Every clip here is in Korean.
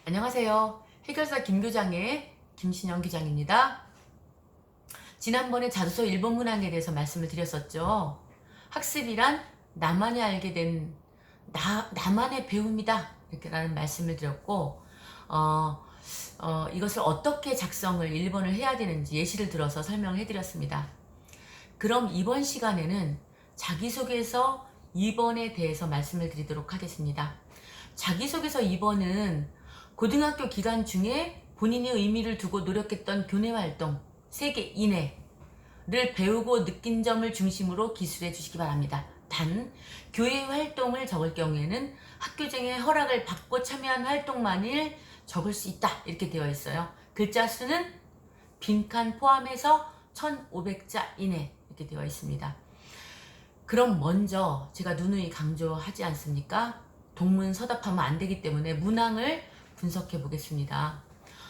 안녕하세요. 해결사 김교장의 김신영 교장입니다. 지난번에 자소서 일본 문항에 대해서 말씀을 드렸었죠. 학습이란 나만이 알게 된 나만의 배움이다 이렇게 라는 말씀을 드렸고 이것을 어떻게 작성을 1번을 해야 되는지 예시를 들어서 설명을 해드렸습니다. 그럼 이번 시간에는 자기소개서 2번에 대해서 말씀을 드리도록 하겠습니다. 자기소개서 2번은 고등학교 기간 중에 본인이 의미를 두고 노력했던 교내활동 3개 이내를 배우고 느낀 점을 중심으로 기술해 주시기 바랍니다. 단, 교회 활동을 적을 경우에는 학교장의 허락을 받고 참여한 활동만을 적을 수 있다 이렇게 되어 있어요. 글자 수는 빈칸 포함해서 1500자 이내 이렇게 되어 있습니다. 그럼 먼저 제가 누누이 강조하지 않습니까? 동문서답하면 안 되기 때문에 문항을 분석해 보겠습니다.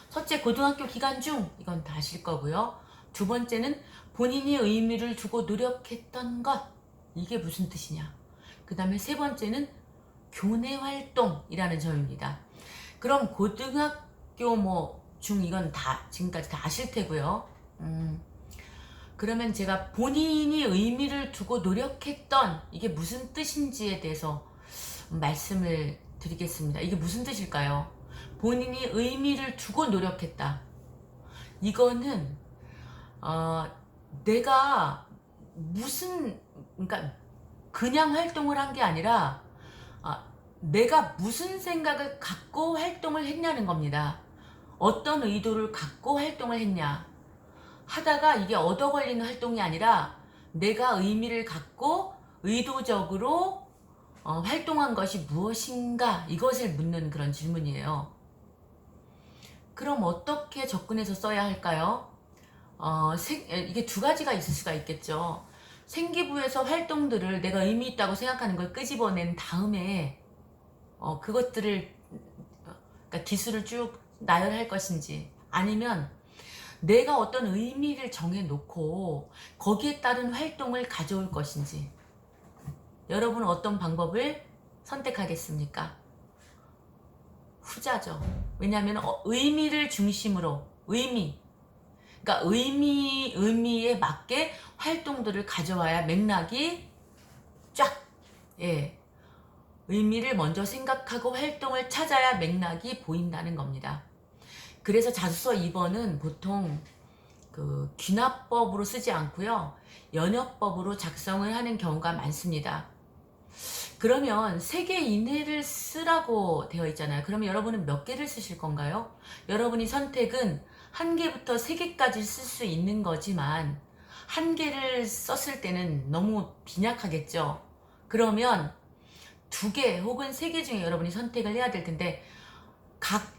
첫째, 고등학교 기간 중 이건 다 아실 거고요. 두 번째는 본인이 의미를 두고 노력했던 것 이게 무슨 뜻이냐. 그 다음에 세 번째는 교내 활동이라는 점입니다. 그럼 고등학교 중 이건 다 지금까지 다 아실 테고요. 그러면 제가 본인이 의미를 두고 노력했던 이게 무슨 뜻인지에 대해서 말씀을 드리겠습니다. 이게 무슨 뜻일까요? 본인이 의미를 두고 노력했다. 이거는 내가 그러니까 그냥 활동을 한 게 아니라 내가 무슨 생각을 갖고 활동을 했냐는 겁니다. 어떤 의도를 갖고 활동을 했냐. 하다가 이게 얻어 걸리는 활동이 아니라 내가 의미를 갖고 의도적으로 활동한 것이 무엇인가 이것을 묻는 그런 질문이에요. 그럼 어떻게 접근해서 써야 할까요? 이게 두 가지가 있을 수가 있겠죠. 생기부에서 활동들을 내가 의미 있다고 생각하는 걸 끄집어낸 다음에 그것들을 그러니까 기술을 쭉 나열할 것인지 아니면 내가 어떤 의미를 정해놓고 거기에 따른 활동을 가져올 것인지 여러분은 어떤 방법을 선택하겠습니까? 후자죠. 왜냐하면 의미를 중심으로 그러니까 의미에 맞게 활동들을 가져와야 맥락이 쫙 의미를 먼저 생각하고 활동을 찾아야 맥락이 보인다는 겁니다. 그래서 자소서 2번은 보통 그 귀납법으로 쓰지 않고요. 연역법으로 작성을 하는 경우가 많습니다. 그러면 3개 이내를 쓰라고 되어 있잖아요. 그러면 여러분은 몇 개를 쓰실 건가요? 여러분이 선택은 1개부터 3개까지 쓸 수 있는 거지만 1개를 썼을 때는 너무 빈약하겠죠. 그러면 2개 혹은 3개 중에 여러분이 선택을 해야 될 텐데 각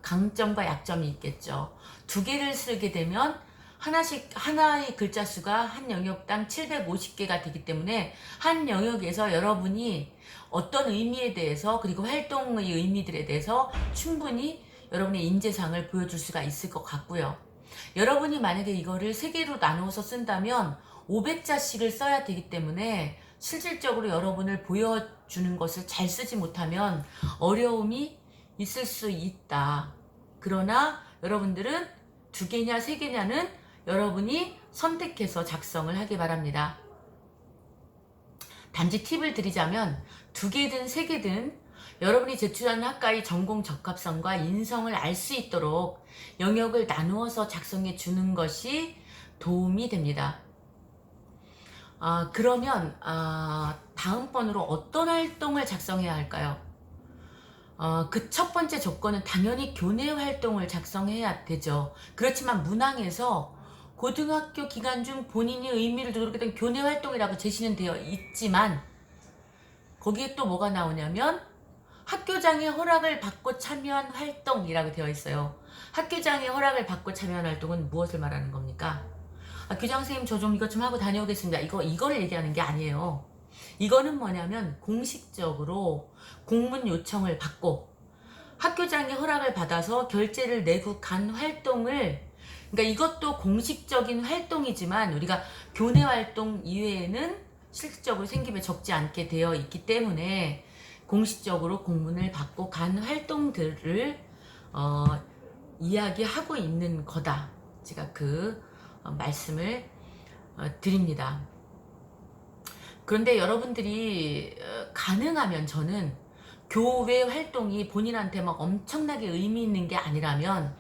강점과 약점이 있겠죠. 2개를 쓰게 되면 하나의 글자 수가 한 영역당 750개가 되기 때문에 한 영역에서 여러분이 어떤 의미에 대해서 그리고 활동의 의미들에 대해서 충분히 여러분의 인재상을 보여줄 수가 있을 것 같고요. 여러분이 만약에 이거를 3개로 나누어서 쓴다면 500자씩을 써야 되기 때문에 실질적으로 여러분을 보여주는 것을 잘 쓰지 못하면 어려움이 있을 수 있다. 그러나 여러분들은 2개냐 3개냐는 여러분이 선택해서 작성을 하기 바랍니다. 단지 팁을 드리자면 2개든 3개든 여러분이 제출하는 학과의 전공 적합성과 인성을 알 수 있도록 영역을 나누어서 작성해 주는 것이 도움이 됩니다. 그러면 다음번으로 어떤 활동을 작성해야 할까요? 그 첫 번째 조건은 당연히 교내 활동을 작성해야 되죠. 그렇지만 문항에서 고등학교 기간 중 본인이 의미를 두고 노력했던 교내 활동이라고 제시는 되어 있지만 거기에 또 뭐가 나오냐면 학교장의 허락을 받고 참여한 활동이라고 되어 있어요. 학교장의 허락을 받고 참여한 활동은 무엇을 말하는 겁니까? 교장 선생님 저 좀 이것 좀 하고 다녀오겠습니다. 이거를 얘기하는 게 아니에요. 이거는 뭐냐면 공식적으로 공문 요청을 받고 학교장의 허락을 받아서 결제를 내고 간 활동을 그러니까 이것도 공식적인 활동이지만 우리가 교내 활동 이외에는 실질적으로 생기면 적지 않게 되어 있기 때문에 공식적으로 공문을 받고 간 활동들을 이야기하고 있는 거다. 제가 그 말씀을 드립니다. 그런데 여러분들이 가능하면 저는 교회 활동이 본인한테 막 엄청나게 의미 있는 게 아니라면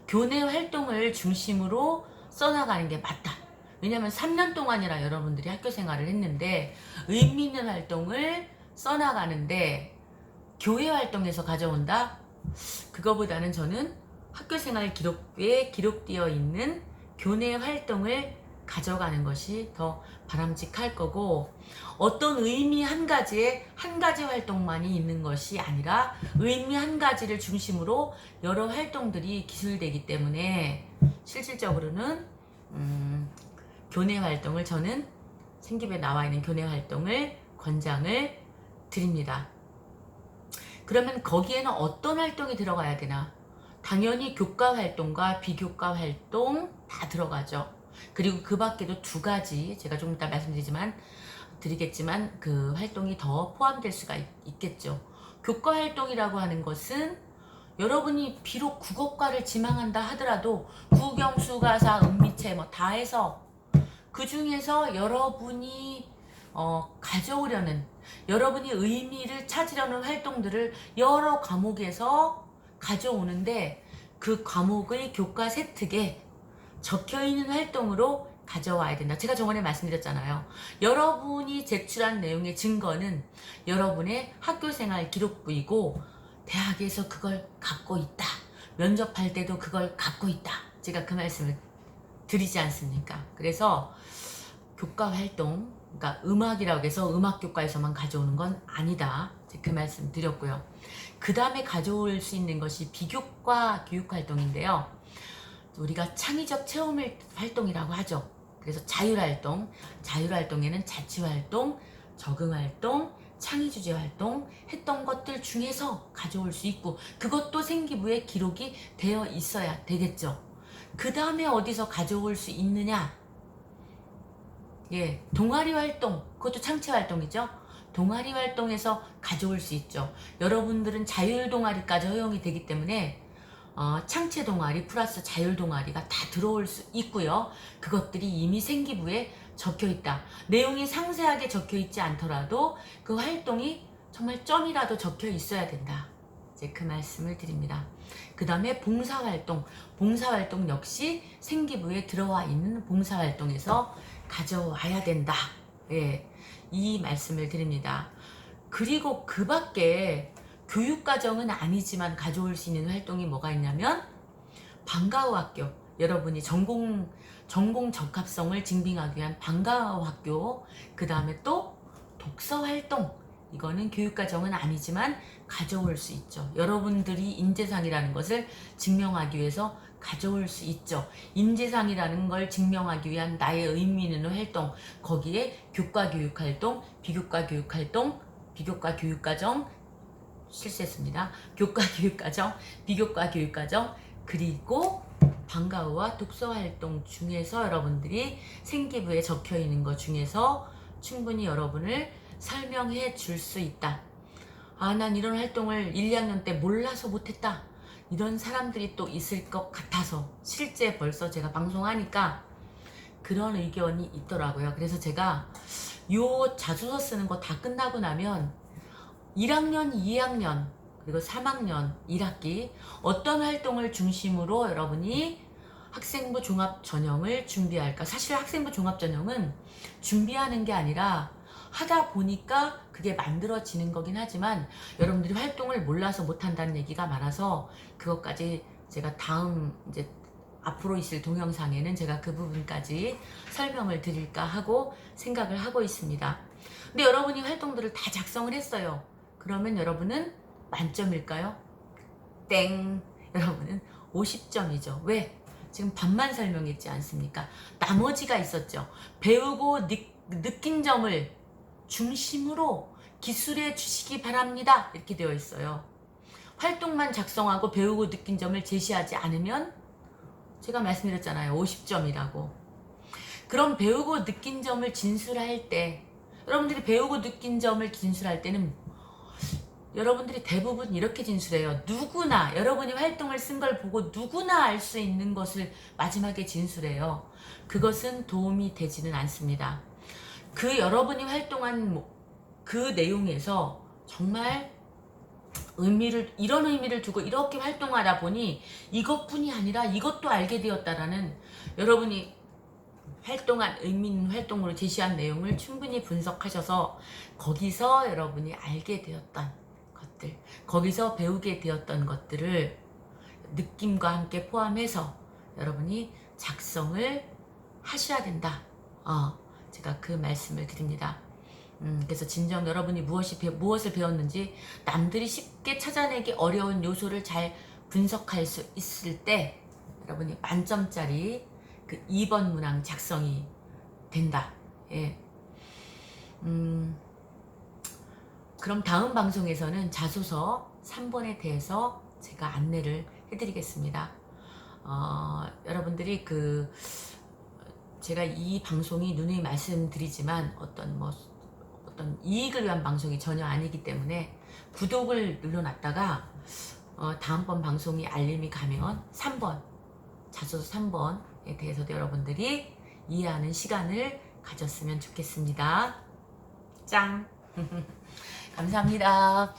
교내 활동을 중심으로 써나가는 게 맞다. 왜냐면 3년 동안이나 여러분들이 학교 생활을 했는데 의미 있는 활동을 써나가는데 교회 활동에서 가져온다? 그거보다는 저는 학교 생활 기록부에 기록되어 있는 교내 활동을 가져가는 것이 더 바람직할 거고, 어떤 의미 한 가지에 한 가지 활동만이 있는 것이 아니라 의미 한 가지를 중심으로 여러 활동들이 기술되기 때문에 실질적으로는 교내 활동을, 저는 생기부에 나와 있는 교내 활동을 권장을 드립니다. 그러면 거기에는 어떤 활동이 들어가야 되나? 당연히 교과 활동과 비교과 활동 다 들어가죠. 그리고 그 밖에도 2가지 제가 좀 이따 드리겠지만 그 활동이 더 포함될 수가 있겠죠. 교과 활동이라고 하는 것은 여러분이 비록 국어과를 지망한다 하더라도 국영, 수가사, 은미체 뭐 다 해서 그 중에서 여러분이 가져오려는, 여러분이 의미를 찾으려는 활동들을 여러 과목에서 가져오는데 그 과목의 교과 세특에 적혀있는 활동으로 가져와야 된다. 제가 저번에 말씀드렸잖아요. 여러분이 제출한 내용의 증거는 여러분의 학교생활 기록부이고 대학에서 그걸 갖고 있다. 면접할 때도 그걸 갖고 있다. 제가 그 말씀을 드리지 않습니까? 그래서 교과 활동, 그러니까 음악이라고 해서 음악교과에서만 가져오는 건 아니다. 그 말씀 드렸고요. 그 다음에 가져올 수 있는 것이 비교과 교육활동인데요. 우리가 창의적 체험 활동이라고 하죠. 그래서 자율활동, 자율활동에는 자치활동, 적응활동, 창의주제활동 했던 것들 중에서 가져올 수 있고, 그것도 생기부에 기록이 되어 있어야 되겠죠. 그 다음에 어디서 가져올 수 있느냐? 예, 동아리 활동, 그것도 창체 활동이죠. 동아리 활동에서 가져올 수 있죠. 여러분들은 자율 동아리까지 허용이 되기 때문에 창체 동아리 플러스 자율 동아리가 다 들어올 수 있고요. 그것들이 이미 생기부에 적혀 있다. 내용이 상세하게 적혀 있지 않더라도 그 활동이 정말 점이라도 적혀 있어야 된다. 이제 그 말씀을 드립니다. 그 다음에 봉사활동, 봉사활동 역시 생기부에 들어와 있는 봉사활동에서 가져와야 된다. 예, 이 말씀을 드립니다. 그리고 그 밖에 교육과정은 아니지만 가져올 수 있는 활동이 뭐가 있냐면 방과후 학교, 여러분이 전공 적합성을 증빙하기 위한 방과후 학교, 그 다음에 또 독서활동, 이거는 교육과정은 아니지만 가져올 수 있죠. 여러분들이 인재상이라는 것을 증명하기 위해서 가져올 수 있죠. 인재상이라는 걸 증명하기 위한 나의 의미 있는 활동, 거기에 교과 교육활동, 비교과 교육활동, 비교과 교육과정, 실수했습니다. 교과 교육과정, 비교과 교육과정, 그리고 방과후와 독서활동 중에서 여러분들이 생기부에 적혀 있는 것 중에서 충분히 여러분을 설명해 줄 수 있다. 아, 난 이런 활동을 1, 2학년 때 몰라서 못했다. 이런 사람들이 또 있을 것 같아서 실제 벌써 제가 방송하니까 그런 의견이 있더라고요. 그래서 제가 요 자소서 쓰는 거 다 끝나고 나면 1학년, 2학년, 그리고 3학년 1학기 어떤 활동을 중심으로 여러분이 학생부 종합전형을 준비할까? 사실 학생부 종합전형은 준비하는 게 아니라 하다 보니까 그게 만들어지는 거긴 하지만 여러분들이 활동을 몰라서 못한다는 얘기가 많아서 그것까지 제가 다음 이제 앞으로 있을 동영상에는 제가 그 부분까지 설명을 드릴까 하고 생각을 하고 있습니다. 근데 여러분이 활동들을 다 작성을 했어요. 그러면 여러분은 만점일까요? 땡! 여러분은 50점이죠. 왜? 지금 반만 설명했지 않습니까? 나머지가 있었죠. 배우고 느낀 점을 중심으로 기술해 주시기 바랍니다. 이렇게 되어 있어요. 활동만 작성하고 배우고 느낀 점을 제시하지 않으면 제가 말씀드렸잖아요. 50점이라고. 그럼 배우고 느낀 점을 진술할 때, 여러분들이 배우고 느낀 점을 진술할 때는 여러분들이 대부분 이렇게 진술해요. 누구나 여러분이 활동을 쓴 걸 보고 누구나 알 수 있는 것을 마지막에 진술해요. 그것은 도움이 되지는 않습니다. 그 여러분이 활동한 그 내용에서 정말 이런 의미를 두고 이렇게 활동하다 보니 이것뿐이 아니라 이것도 알게 되었다라는, 여러분이 활동한 의미 있는 활동으로 제시한 내용을 충분히 분석하셔서 거기서 여러분이 알게 되었던 것들, 거기서 배우게 되었던 것들을 느낌과 함께 포함해서 여러분이 작성을 하셔야 된다. 제가 그 말씀을 드립니다. 그래서 진정 여러분이 무엇을 배웠는지 남들이 쉽게 찾아내기 어려운 요소를 잘 분석할 수 있을 때 여러분이 만점짜리 그 2번 문항 작성이 된다. 예. 그럼 다음 방송에서는 자소서 3번에 대해서 제가 안내를 해드리겠습니다. 여러분들이 제가 이 방송이 누누이 말씀드리지만 어떤 이익을 위한 방송이 전혀 아니기 때문에 구독을 눌러놨다가 다음번 방송이 알림이 가면 3번, 자소서 3번에 대해서도 여러분들이 이해하는 시간을 가졌으면 좋겠습니다. 짱! 감사합니다.